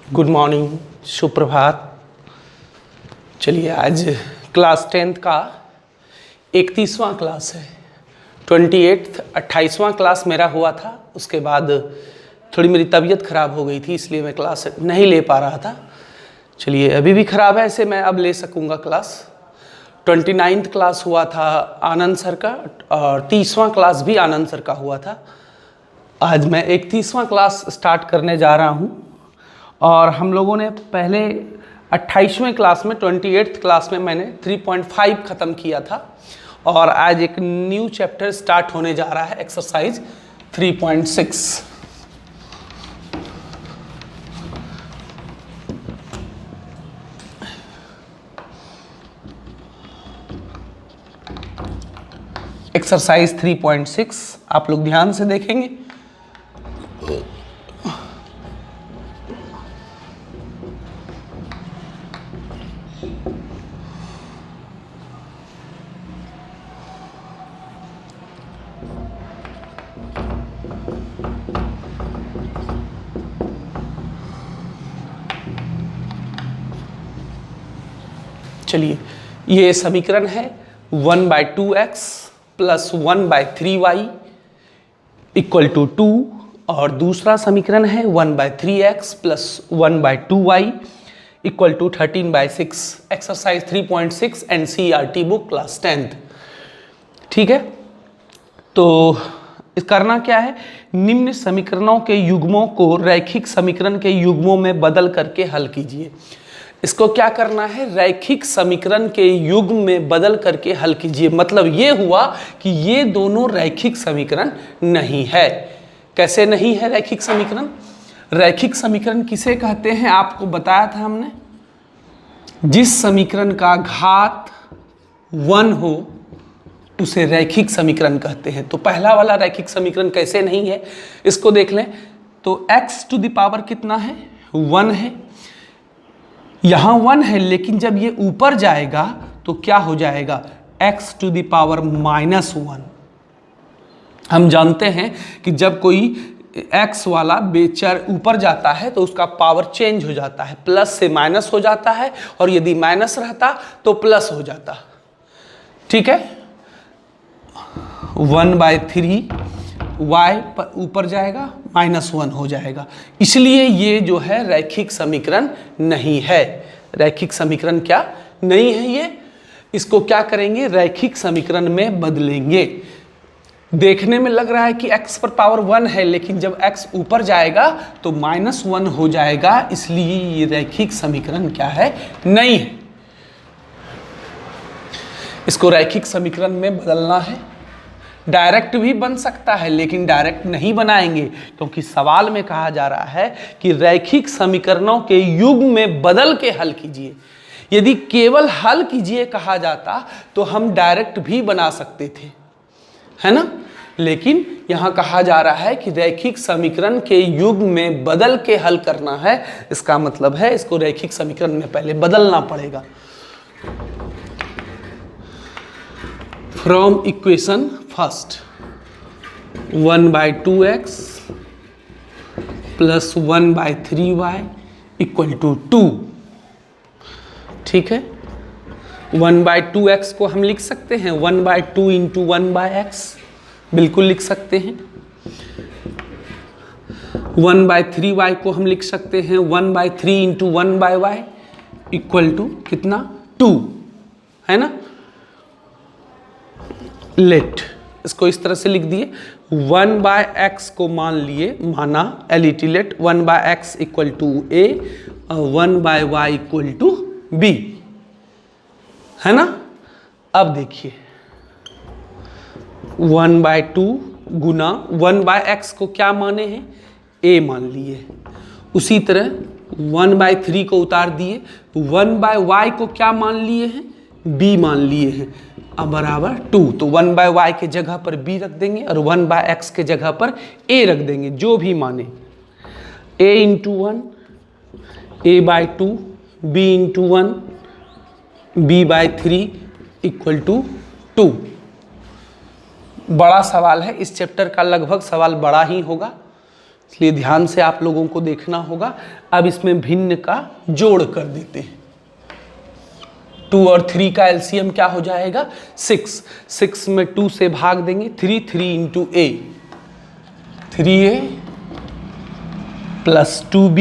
Good morning, सुप्रभात। चलिए, आज क्लास 10th का 31वां क्लास है। 28वां क्लास मेरा हुआ था। उसके बाद थोड़ी मेरी तबीयत ख़राब हो गई थी, इसलिए मैं क्लास नहीं ले पा रहा था। चलिए, अभी भी ख़राब है, ऐसे मैं अब ले सकूँगा क्लास। 29th क्लास हुआ था आनंद सर का, और 30वां क्लास भी आनंद सर का हुआ था। आज मैं 31वां क्लास स्टार्ट करने जा रहा हूँ। और हम लोगों ने पहले 28वें क्लास में 28th क्लास में मैंने 3.5 ख़त्म किया था, और आज एक न्यू चैप्टर स्टार्ट होने जा रहा है, एक्सरसाइज 3.6। एक्सरसाइज 3.6 आप लोग ध्यान से देखेंगे। चलिए, ये समीकरण है 1/2x plus 1/3y equal to 2, और दूसरा समीकरण है 1/3x plus 1/2y equal to 13/6। Exercise 3.6 NCERT book class 10th। ठीक है, तो करना क्या है, निम्न समीकरणों के युग्मों को रैखिक समीकरण के युग्मों में बदल करके हल कीजिए। इसको क्या करना है, रैखिक समीकरण के युग्म में बदल करके हल कीजिए। मतलब ये हुआ कि ये दोनों रैखिक समीकरण नहीं है। कैसे नहीं है रैखिक समीकरण? रैखिक समीकरण किसे कहते हैं, आपको बताया था हमने। जिस समीकरण का घात 1 हो उसे रैखिक समीकरण कहते हैं। तो पहला वाला रैखिक समीकरण कैसे नहीं है, इसको देख लें। तो x टू द पावर कितना है, 1 है। यहाँ 1 है, लेकिन जब ये ऊपर जाएगा तो क्या हो जाएगा, x टू द पावर -1। हम जानते हैं कि जब कोई x वाला बेचर ऊपर जाता है तो उसका पावर चेंज हो जाता है, प्लस से माइनस हो जाता है, और यदि माइनस रहता तो प्लस हो जाता। ठीक है, 1/3 y पर ऊपर जाएगा, -1 हो जाएगा। इसलिए ये जो है रैखिक समीकरण नहीं है। रैखिक समीकरण क्या नहीं है ये? इसको क्या करेंगे, रैखिक समीकरण में बदलेंगे। देखने में लग रहा है कि x पर पावर 1 है, लेकिन जब x ऊपर जाएगा तो -1 हो जाएगा। इसलिए ये रैखिक समीकरण क्या है, नहीं है। इसको रैखिक समीकरण में बदलना है। डायरेक्ट भी बन सकता है, लेकिन डायरेक्ट नहीं बनाएंगे, क्योंकि सवाल में कहा जा रहा है कि रैखिक समीकरणों के युग्म में बदल के हल कीजिए। यदि केवल हल कीजिए कहा जाता तो हम डायरेक्ट भी बना सकते थे, है ना। लेकिन यहां कहा जा रहा है कि रैखिक समीकरण के युग्म में बदल के हल करना है। इसका मतलब है इसको रैखिक समीकरण में पहले बदलना पड़ेगा। From equation first, 1/2x plus 1/3y equal to 2। ठीक है, 1/2x को हम लिख सकते हैं 1/2 इंटू 1/x, बिल्कुल लिख सकते हैं। 1/3y को हम लिख सकते हैं 1/3 इंटू 1/y इक्वल टू कितना, 2, है ना। लेट इसको इस तरह से लिख दिए, 1/x को मान लिए, माना एलिटी let 1/x equal to a और 1/y इक्वल टू b, है ना। अब देखिए 1/2 गुना 1/x को क्या माने हैं, a मान लिए। उसी तरह 1/3 को उतार दिए, 1/y को क्या मान लिए हैं, b मान लिए हैं, अब बराबर 2। तो 1/y के जगह पर b रख देंगे और 1/x के जगह पर a रख देंगे, जो भी माने। a into 1, a/2, b into 1, b/3 equal to 2। बड़ा सवाल है, इस चैप्टर का लगभग सवाल बड़ा ही होगा। इसलिए ध्यान से आप लोगों को देखना होगा। अब इसमें भिन्न का जोड़ कर देते हैं। 2 और 3 का एलसीएम क्या हो जाएगा? 6। 6 में 2 से भाग देंगे, 3 into a, 3a plus 2b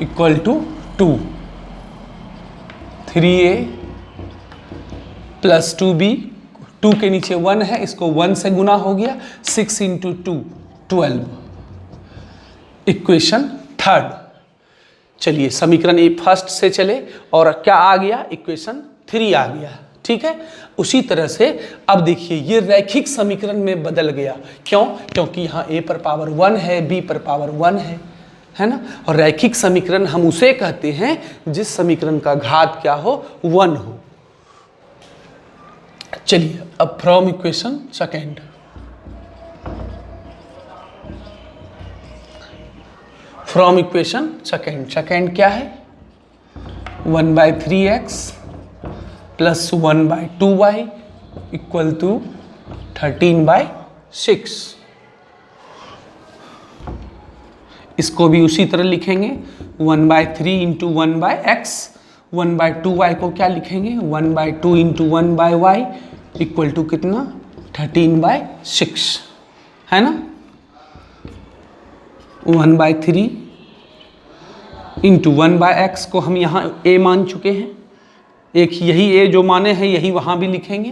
equal to 2, 3a plus 2b, 2 के नीचे 1 है, इसको 1 से गुना हो गया, 6 इंटू 2 12। Equation third. चलिए समीकरण ए फर्स्ट से चले और क्या आ गया? इक्वेशन 3 आ गया। ठीक है, उसी तरह से अब देखिए ये रैखिक समीकरण में बदल गया। क्यों? क्योंकि यहाँ a पर पावर 1 है, b पर पावर 1 है ना। और रैखिक समीकरण हम उसे कहते हैं जिस समीकरण का घात क्या हो? 1 हो। चलिए अब from equation second, from equation second क्या है? 1/3x plus 1/2y equal to 13/6। इसको भी उसी तरह लिखेंगे, 1/3 इंटू 1/x, 1/2y को क्या लिखेंगे? 1/2 इंटू 1/y इक्वल टू कितना? 13/6, है ना। 1/3 इंटू 1/x को हम यहाँ a मान चुके हैं, एक यही a जो माने हैं यही वहाँ भी लिखेंगे।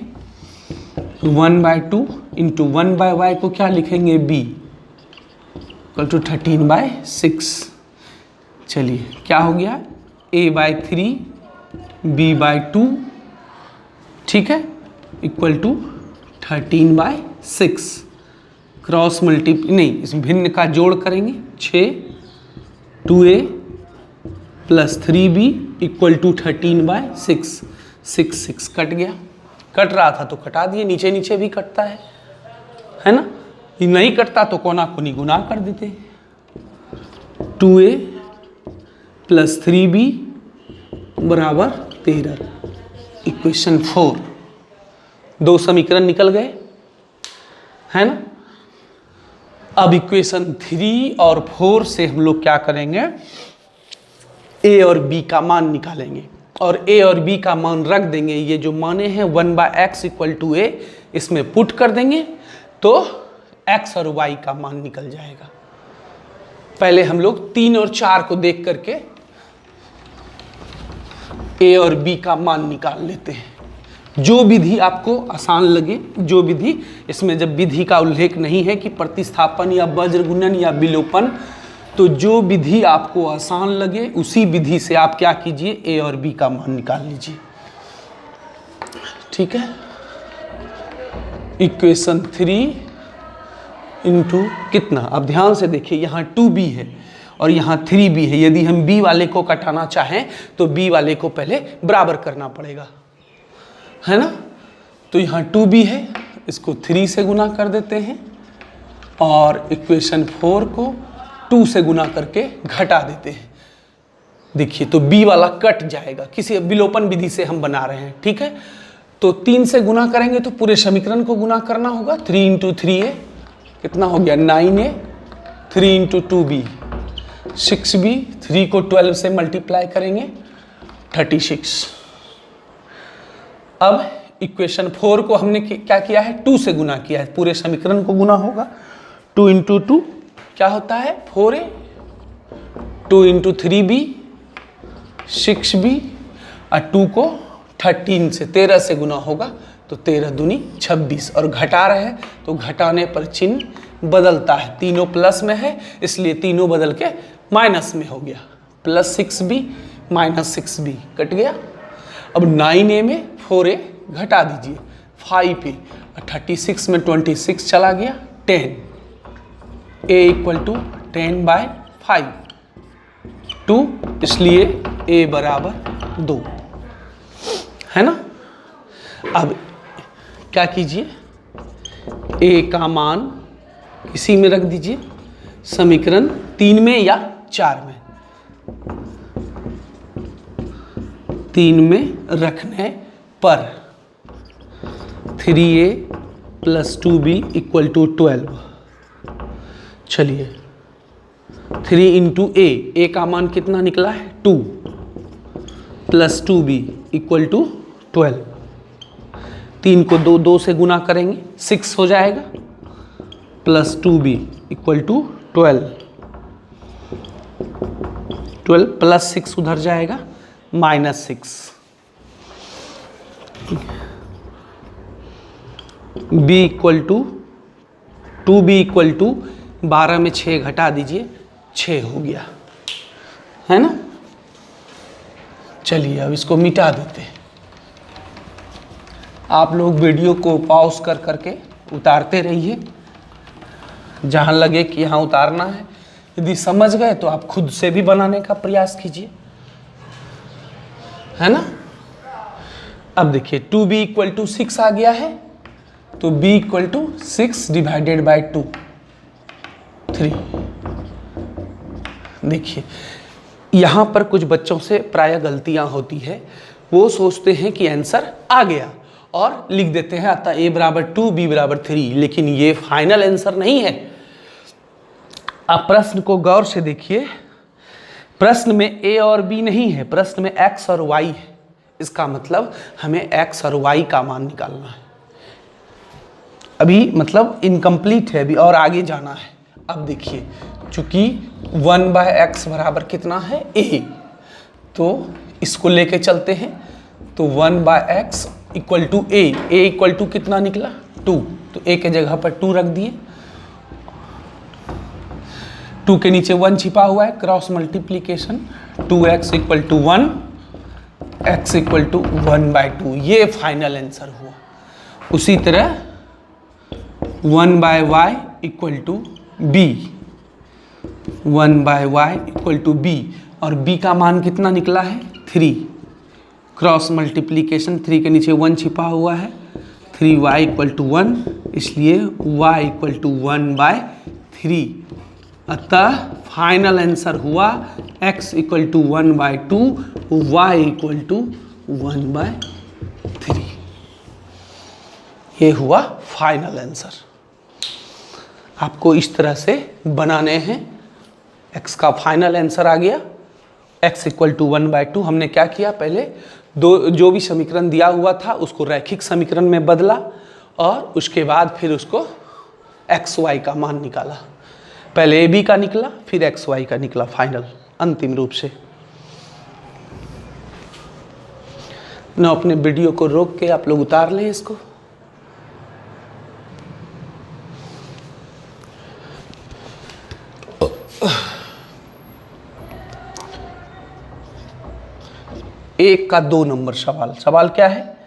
1/2 इंटू 1/y को क्या लिखेंगे? b equal to 13/6। चलिए क्या हो गया? a/3 b/2, ठीक है, इक्वल टू 13/6। क्रॉस नहीं, इस भिन्न का जोड़ करेंगे, 6 2a plus 3b equal to 13/6। 6 कट गया, कट रहा था तो कटा दिए, नीचे नीचे भी कटता है ना। ये नहीं कटता तो कोना कोनी गुना कर देते। 2a प्लस 3b बराबर 13। इक्वेशन 4। 2 समीकरण निकल गए, है ना। अब इक्वेशन 3 और 4 से हम लोग क्या करेंगे? a और b का मान निकालेंगे और a और b का मान रख देंगे। ये जो माने हैं 1/x इक्वल टू a, इसमें पुट कर देंगे तो x और y का मान निकल जाएगा। पहले हम लोग 3 और 4 को देख करके a और b का मान निकाल लेते हैं। जो विधि आपको आसान लगे, जो विधि, इसमें जब विधि का उल्लेख नहीं है कि प्रतिस्थापन या वज्र गुणन या विलोपन, तो जो विधि आपको आसान लगे उसी विधि से आप क्या कीजिए? a और b का मान निकाल लीजिए। ठीक है, इक्वेशन 3 इंटू कितना? अब ध्यान से देखिए, यहाँ 2b है और यहाँ 3b है। यदि हम b वाले को कटाना चाहें तो b वाले को पहले बराबर करना पड़ेगा, है ना। तो यहाँ 2b है, इसको 3 से गुना कर देते हैं और इक्वेशन 4 को 2 से गुना करके घटा देते हैं। देखिए तो b वाला कट जाएगा, किसी विलोपन विधि से हम बना रहे हैं। ठीक है, तो 3 से गुना करेंगे तो पूरे समीकरण को गुना करना होगा। 3 इंटू 3a कितना हो गया? 9a, 3 इंटू 2b 6b, 3 को 12 से मल्टीप्लाई करेंगे 36। अब इक्वेशन 4 को हमने क्या किया है? 2 से गुना किया है, पूरे समीकरण को गुना होगा। 2 इंटू 2 क्या होता है? 4a, 2 इंटू 3b 6b और 2 को 13 से गुना होगा तो 13 दूनी 26। और घटा रहे हैं तो घटाने पर चिन्ह बदलता है, तीनों प्लस में है इसलिए तीनों बदल के माइनस में हो गया। Plus 6b minus 6b cut गया। अब 9a में 4a घटा दीजिए, 5a, 36 में 26 चला गया, 10, a इक्वल टू 10/5, 2, इसलिए a बराबर 2, है ना। अब क्या कीजिए? a का मान इसी में रख दीजिए, समीकरण 3 में या 4 में। 3 में रखने पर 3a plus 2b equal to 12। चलिए 3 इंटू ए का मान कितना निकला है 2 प्लस 2b इक्वल टू 12। 3 को 2 से गुना करेंगे 6 हो जाएगा, plus 2b equal to 12 plus 6 उधर जाएगा -6, b equal to 2b equal to 12 में 6 घटा दीजिए 6 हो गया, है ना। चलिए अब इसको मिटा देते हैं। आप लोग वीडियो को पॉज कर करके उतारते रहिए, जहाँ लगे कि यहाँ उतारना है। यदि समझ गए तो आप खुद से भी बनाने का प्रयास कीजिए, है ना। अब देखिए 2b इक्वल टू 6 आ गया है, तो b equal to 6 divided by 2 3। देखिए यहाँ पर कुछ बच्चों से प्रायः गलतियाँ होती है, वो सोचते हैं कि आंसर आ गया और लिख देते हैं अतः a बराबर 2 b बराबर 3, लेकिन ये फाइनल आंसर नहीं है। आप प्रश्न को गौर से देखिए, प्रश्न में a और b नहीं है, प्रश्न में x और y है। इसका मतलब हमें x और y का मान निकालना है। अभी मतलब इनकम्प्लीट है, अभी और आगे जाना है। अब देखिए चूंकि 1/x बराबर कितना है a, तो इसको लेके चलते हैं। तो 1/x equal to a equal to कितना निकला 2, तो a के जगह पर 2 रख दिए। 2 के नीचे 1 छिपा हुआ है, cross multiplication 2x equal to 1 x equal to 1/2, ये फाइनल आंसर हुआ। उसी तरह 1/y equal to b, 1/y equal to b, और b का मान कितना निकला है 3, क्रॉस मल्टीप्लीकेशन 3 के नीचे 1 छिपा हुआ है, 3y इक्वल टू 1, इसलिए y इक्वल टू 1/3। अतः फाइनल आंसर हुआ x equal to 1/2, y equal to 1/3। ये हुआ फाइनल आंसर। आपको इस तरह से बनाने हैं। x का फाइनल आंसर आ गया, x इक्वल टू 1/2। हमने क्या किया, पहले जो भी समीकरण दिया हुआ था उसको रैखिक समीकरण में बदला और उसके बाद फिर उसको एक्स वाई का मान निकाला। पहले ए बी का निकला, फिर एक्स वाई का निकला फाइनल अंतिम रूप से। ना अपने वीडियो को रोक के आप लोग उतार लें इसको। एक का 2 नंबर सवाल क्या है,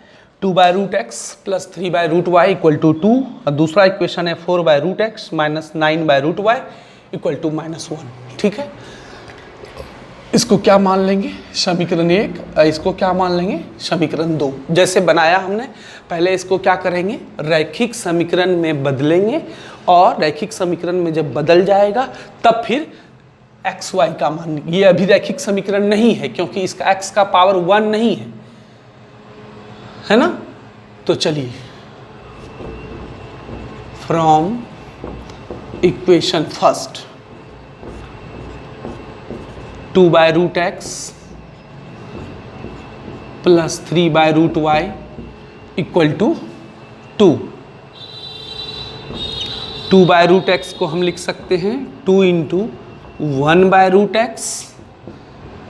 2/√x plus 3/√y equal to 2, और दूसरा इक्वेशन है 4/√x minus 9/√y equal to -1। ठीक है, इसको क्या मान लेंगे समीकरण 1, इसको क्या मान लेंगे समीकरण 2। जैसे बनाया हमने, पहले इसको क्या करेंगे रैखिक समीकरण में बदलेंगे, और रैखिक समीकरण में जब बदल जाएगा तब फिर एक्स वाई का मान। ये अभी रैखिक समीकरण नहीं है क्योंकि इसका एक्स का पावर 1 नहीं है ना। तो चलिए from equation first 2/√x plus 3/√y equal to 2। 2/√x को हम लिख सकते हैं 2 इंटू 1/√x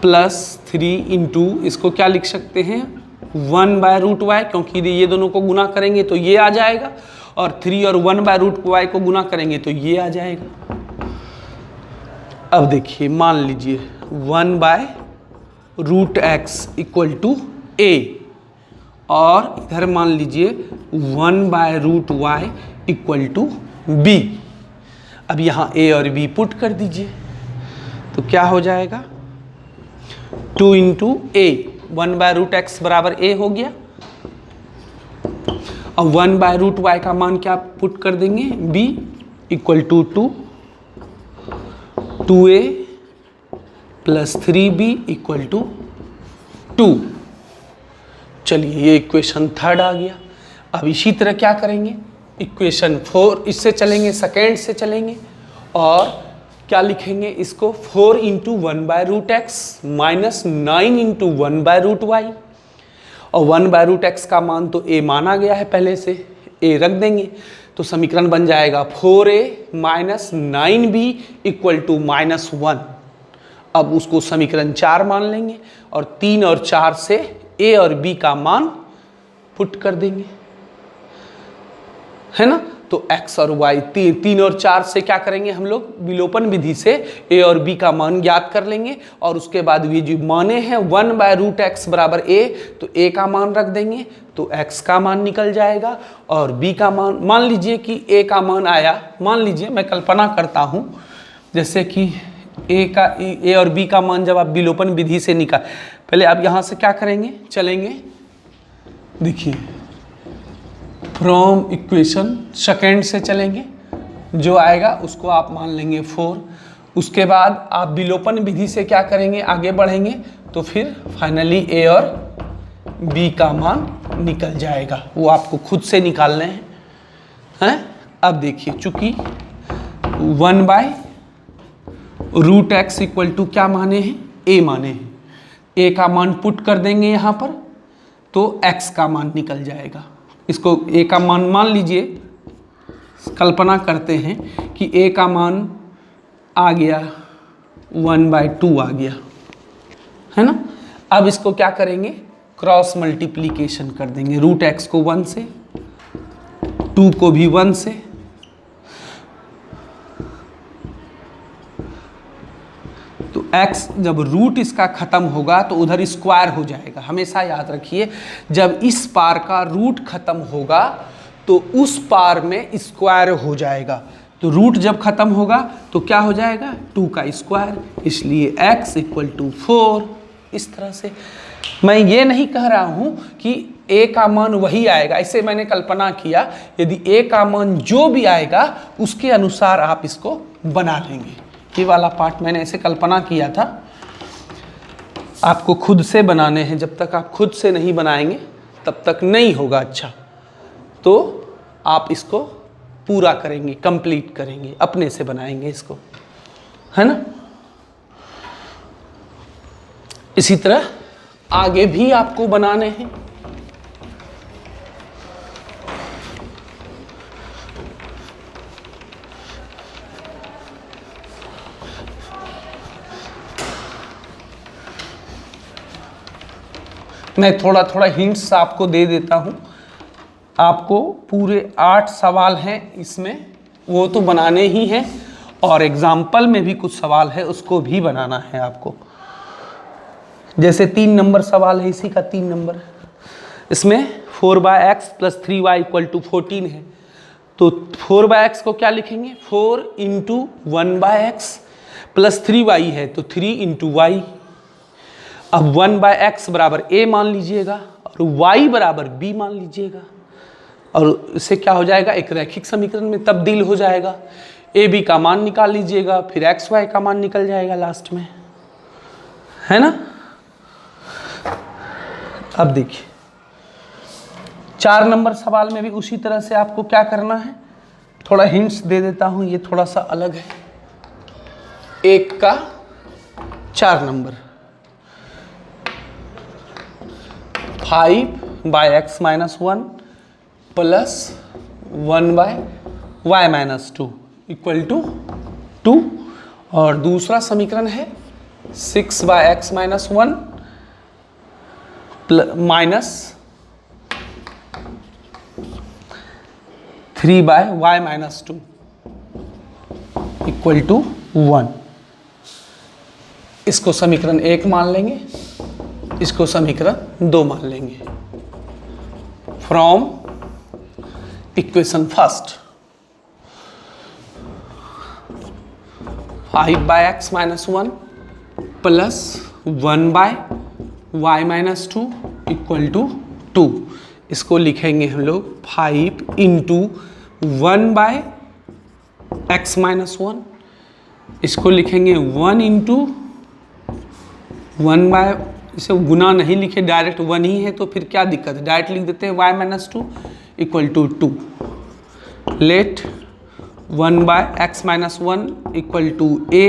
प्लस 3 इंटू इसको क्या लिख सकते हैं 1/√y, क्योंकि ये दोनों को गुना करेंगे तो ये आ जाएगा, और 3 और 1/√y को गुना करेंगे तो ये आ जाएगा। अब देखिए मान लीजिए 1/√x इक्वल टू a, और इधर मान लीजिए 1/√y इक्वल टू b। अब यहाँ a और b पुट कर दीजिए तो क्या हो जाएगा 2 इंटू a, 1/√x बराबर a हो गया, और 1/√y का मान क्या पुट कर देंगे b equal to 2a plus 3b equal to 2। चलिए ये इक्वेशन 3 आ गया। अब इसी तरह क्या करेंगे इक्वेशन 4, इससे चलेंगे सेकेंड से चलेंगे, और क्या लिखेंगे इसको, 4 into 1/√x minus 9 into 1/√y, और 1/√x का मान तो a माना गया है पहले से, a रख देंगे तो समीकरण बन जाएगा 4a minus 9b equal to -1। अब उसको समीकरण 4 मान लेंगे और 3 और 4 से a और b का मान पुट कर देंगे, है ना। तो x और y 3 और 4 से क्या करेंगे हम लोग, विलोपन विधि से a और b का मान ज्ञात कर लेंगे, और उसके बाद ये जो माने हैं 1/√x बराबर a, तो a का मान रख देंगे तो x का मान निकल जाएगा, और b का मान लीजिए कि a का मान आया, मान लीजिए मैं कल्पना करता हूँ जैसे कि a और b का मान जब आप विलोपन विधि से निकाल, पहले आप यहाँ से क्या करेंगे, चलेंगे, देखिए फ्रॉम इक्वेशन सेकेंड से चलेंगे, जो आएगा उसको आप मान लेंगे 4। उसके बाद आप विलोपन विधि से क्या करेंगे, आगे बढ़ेंगे, तो फिर फाइनली a और b का मान निकल जाएगा, वो आपको खुद से निकालने हैं। अब देखिए चूंकि 1/√x इक्वल टू क्या माने हैं, a माने हैं, a का मान पुट कर देंगे यहाँ पर तो x का मान निकल जाएगा। इसको a का मान लीजिए, कल्पना करते हैं कि a का मान आ गया 1/2 आ गया, है ना। अब इसको क्या करेंगे, क्रॉस मल्टीप्लिकेशन कर देंगे, √x को 1 से, 2 को भी 1 से, तो x जब रूट इसका खत्म होगा तो उधर स्क्वायर हो जाएगा। हमेशा याद रखिए जब इस पार का रूट खत्म होगा तो उस पार में स्क्वायर हो जाएगा, तो रूट जब खत्म होगा तो क्या हो जाएगा, 2 का स्क्वायर, इसलिए x इक्वल टू 4। इस तरह से मैं ये नहीं कह रहा हूँ कि a का मान वही आएगा, ऐसे मैंने कल्पना किया, यदि a का मान जो भी आएगा उसके अनुसार आप इसको बना लेंगे। ये वाला पार्ट मैंने ऐसे कल्पना किया था, आपको खुद से बनाने हैं, जब तक आप खुद से नहीं बनाएंगे तब तक नहीं होगा अच्छा, तो आप इसको पूरा करेंगे, कंप्लीट करेंगे, अपने से बनाएंगे इसको, है ना। इसी तरह आगे भी आपको बनाने हैं। मैं थोड़ा थोड़ा हिंट्स आपको दे देता हूँ, आपको पूरे 8 सवाल हैं इसमें, वो तो बनाने ही हैं, और एग्जाम्पल में भी कुछ सवाल है उसको भी बनाना है आपको। जैसे 3 नंबर सवाल है, इसी का 3 नंबर, इसमें 4/x + 3y = 14 है, तो 4/x को क्या लिखेंगे, 4 इंटू 1/x + 3y है तो 3 इंटू y। अब 1/x बराबर a मान लीजिएगा और y बराबर b मान लीजिएगा, और इससे क्या हो जाएगा, एक रैखिक समीकरण में तब्दील हो जाएगा। a b का मान निकाल लीजिएगा, फिर x y का मान निकल जाएगा लास्ट में, है ना। अब देखिए 4 नंबर सवाल में भी उसी तरह से आपको क्या करना है, थोड़ा हिंट्स दे देता हूं, ये थोड़ा सा अलग है। 1 का 4 नंबर, 5/x - 1 + 1/y - 2 = 2, और दूसरा समीकरण है 6/x - 1 माइनस 3/y - 2 = 1। इसको समीकरण 1 मान लेंगे, इसको समीकरण 2 मान लेंगे। From equation first 5/x - 1 + 1/y - 2 = 2। इसको लिखेंगे हम लोग 5 इंटू 1/x - 1, इसको लिखेंगे 1 इंटू 1/, इसे गुना नहीं लिखे, डायरेक्ट 1 ही है तो फिर क्या दिक्कत है, डायरेक्ट लिख देते हैं y - 2 = 2। Let 1 by x minus 1 equal to A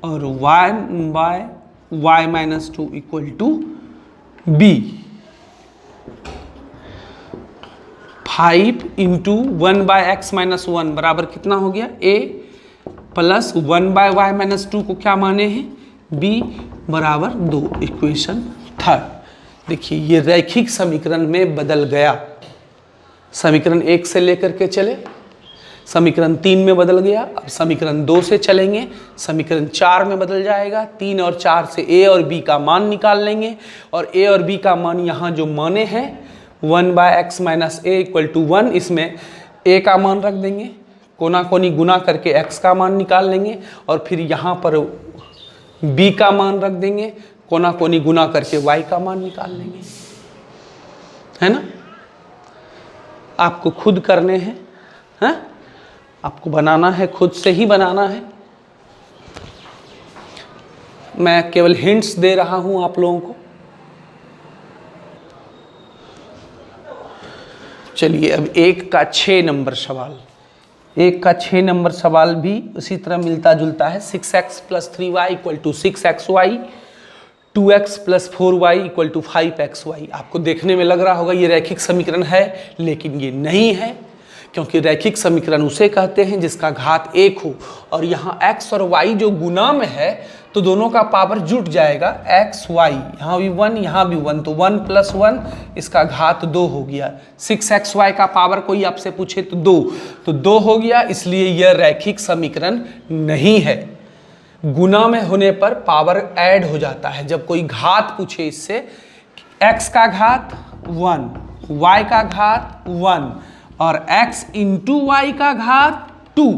और y by y minus 2 equal to B. 5 into 1 by x minus 1 बराबर कितना हो गया, a plus 1 by Y minus 2 को क्या माने हैं, b बराबर 2। Equation third. देखिए ये रैखिक समीकरण में बदल गया। समीकरण 1 से लेकर के चले, समीकरण 3 में बदल गया। अब समीकरण 2 से चलेंगे, समीकरण 4 में बदल जाएगा। 3 और 4 से a और b का मान निकाल लेंगे और a और b का मान यहाँ जो माने हैं 1 by x minus a equal to 1, इसमें a का मान रख देंगे, कोना कोनी गुना करके x का मान निकाल लेंगे और फिर यहाँ पर b का मान रख देंगे, कोना कोनी गुना करके y का मान निकाल लेंगे, है ना। आपको खुद करने हैं, आपको बनाना है, खुद से ही बनाना है। मैं केवल हिंट्स दे रहा हूं आप लोगों को। चलिए अब 1 का 6 नंबर सवाल, 1 का 6 नंबर सवाल भी उसी तरह मिलता जुलता है। 6x plus 3y equal to 6xy, 2x plus 4y equal to 5xy। आपको देखने में लग रहा होगा ये रैखिक समीकरण है, लेकिन ये नहीं है, क्योंकि रैखिक समीकरण उसे कहते हैं जिसका घात 1 हो और यहाँ x और y जो गुना में है तो दोनों का पावर जुट जाएगा, x y, यहाँ भी 1 यहाँ भी 1, तो 1 प्लस 1 इसका घात 2 हो गया। 6xy का पावर कोई आपसे पूछे तो 2, तो 2 हो गया, इसलिए यह रैखिक समीकरण नहीं है। गुना में होने पर पावर ऐड हो जाता है। जब कोई घात पूछे इससे, x का घात 1, y का घात 1 और x इंटू वाई का घात 2,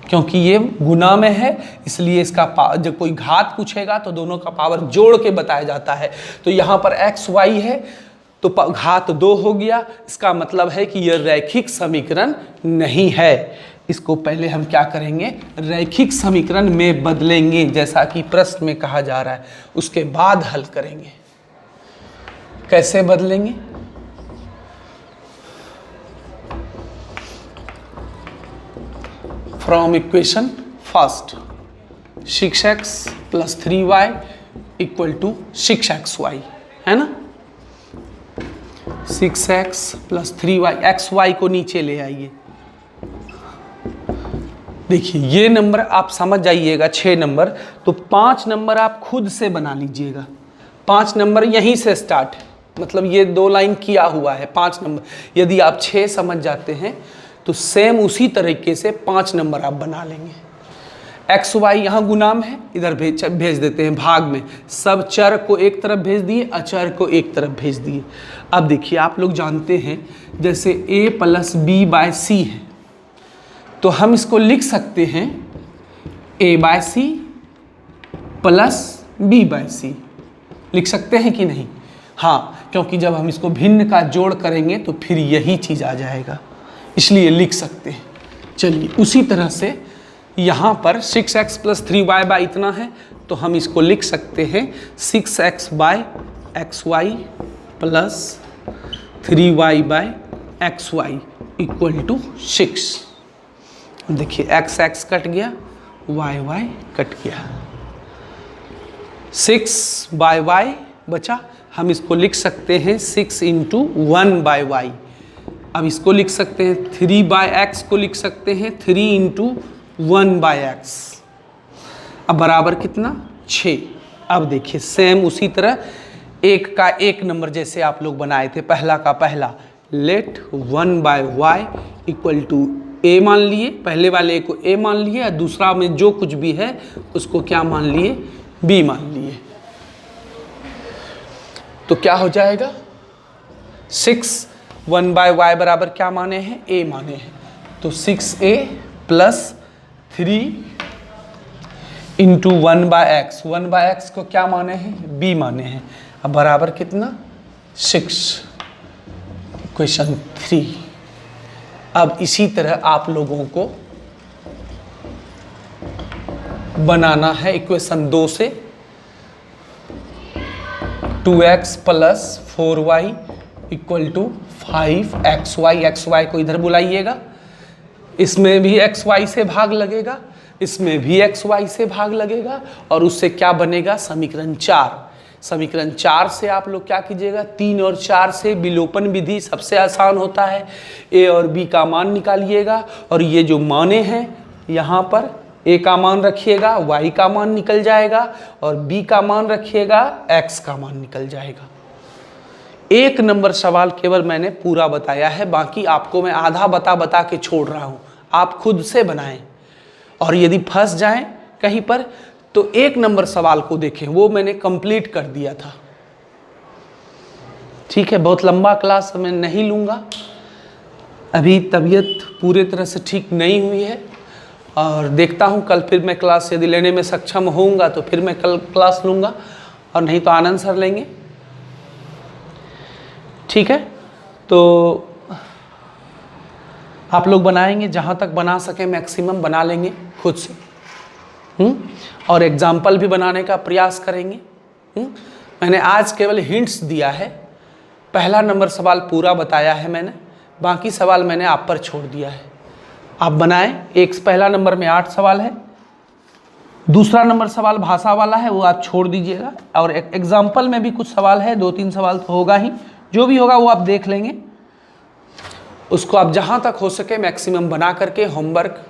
क्योंकि ये गुना में है इसलिए इसका जब कोई घात पूछेगा तो दोनों का पावर जोड़ के बताया जाता है। तो यहाँ पर x y है तो घात 2 हो गया, इसका मतलब है कि यह रैखिक समीकरण नहीं है। इसको पहले हम क्या करेंगे, रैखिक समीकरण में बदलेंगे जैसा कि प्रश्न में कहा जा रहा है, उसके बाद हल करेंगे। कैसे बदलेंगे, from equation first 6x plus 3y equal to 6xy, है ना। 6x प्लस 3y, xy को नीचे ले आइए। देखिए ये नंबर आप समझ जाइएगा 6 नंबर, तो 5 नंबर आप खुद से बना लीजिएगा। 5 नंबर यहीं से स्टार्ट है, मतलब ये 2 लाइन किया हुआ है 5 नंबर। यदि आप 6 समझ जाते हैं तो सेम उसी तरीके से 5 नंबर आप बना लेंगे। एक्स वाई यहाँ गुणाम है, इधर भेज देते हैं भाग में। सब चर को एक तरफ भेज दिए, अचर को एक तरफ भेज दिए। अब देखिए आप लोग जानते हैं जैसे a plus B by C है, तो हम इसको लिख सकते हैं a by C plus b by C. लिख सकते हैं कि नहीं? हाँ, क्योंकि जब हम इसको भिन्न का जोड़ करेंगे तो फिर यही चीज़ आ जाएगा, इसलिए लिख सकते हैं। चलिए उसी तरह से यहाँ पर 6x प्लस 3y बाय इतना है, तो हम इसको लिख सकते हैं 6x by x y plus 3y by x y equal to 6। देखिए x x कट गया, y y कट गया, 6 बाय y बचा। हम इसको लिख सकते हैं 6 इंटू 1 बाय वाई। अब इसको लिख सकते हैं 3 बाय एक्स को लिख सकते हैं 3 इंटू 1 बाय एक्स। अब बराबर कितना? 6। अब देखिए सेम उसी तरह 1 का 1 नंबर जैसे आप लोग बनाए थे, पहला का पहला, let 1 by Y equal to A मान लिए, पहले वाले को ए मान लिए और दूसरा में जो कुछ भी है उसको क्या मान लिए? बी मान लिए। तो क्या हो जाएगा? 6 1 बाय वाई बराबर क्या माने हैं? ए माने हैं। तो 6a plus 3 into 1 by x, 1 by x को क्या माने हैं? बी माने हैं। अब बराबर कितना? 6। क्वेश्चन 3। अब इसी तरह आप लोगों को बनाना है इक्वेशन 2 से 2x plus 4y equal to 5xy। xy को इधर बुलाइएगा, इसमें भी एक्स वाई से भाग लगेगा, इसमें भी एक्स वाई से भाग लगेगा, और उससे क्या बनेगा, समीकरण 4। समीकरण 4 से आप लोग क्या कीजिएगा, 3 और 4 से विलोपन विधि सबसे आसान होता है। ए और बी का मान निकालिएगा, और ये जो माने हैं यहाँ पर ए का मान रखिएगा, वाई का मान निकल जाएगा, और बी का मान रखिएगा, एक्स का मान निकल जाएगा। 1 नंबर सवाल केवल मैंने पूरा बताया है, बाकी आपको मैं आधा बता के छोड़ रहा हूँ, आप खुद से बनाएं। और यदि फंस जाएं कहीं पर तो 1 नंबर सवाल को देखें, वो मैंने कंप्लीट कर दिया था। ठीक है, बहुत लंबा क्लास मैं नहीं लूँगा, अभी तबीयत पूरे तरह से ठीक नहीं हुई है, और देखता हूँ कल फिर मैं क्लास यदि लेने में सक्षम होऊंगा तो फिर मैं कल क्लास लूँगा, और नहीं तो आनंद सर लेंगे। ठीक है, तो आप लोग बनाएंगे, जहाँ तक बना सकें मैक्सिमम बना लेंगे खुद से, और एग्जाम्पल भी बनाने का प्रयास करेंगे। मैंने आज केवल हिंट्स दिया है, पहला नंबर सवाल पूरा बताया है मैंने, बाकी सवाल मैंने आप पर छोड़ दिया है। आप बनाएं। पहला नंबर में 8 सवाल है, दूसरा नंबर सवाल भाषा वाला है, वो आप छोड़ दीजिएगा, और एग्जाम्पल में भी कुछ सवाल है, 2-3 सवाल तो होगा ही, जो भी होगा वो आप देख लेंगे। उसको आप जहाँ तक हो सके मैक्सिमम बना करके होमवर्क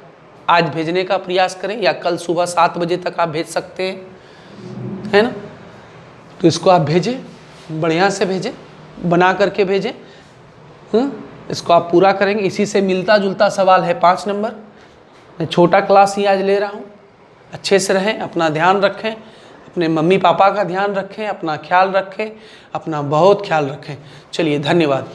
आज भेजने का प्रयास करें, या कल सुबह 7 बजे तक आप भेज सकते हैं, है ना। तो इसको आप भेजें, बढ़िया से भेजें, बना करके भेजें। इसको आप पूरा करेंगे। इसी से मिलता जुलता सवाल है 5 नंबर। मैं छोटा क्लास ही आज ले रहा हूँ। अच्छे से रहें, अपना ध्यान रखें, अपने मम्मी पापा का ध्यान रखें, अपना ख्याल रखें, अपना बहुत ख्याल रखें। चलिए, धन्यवाद।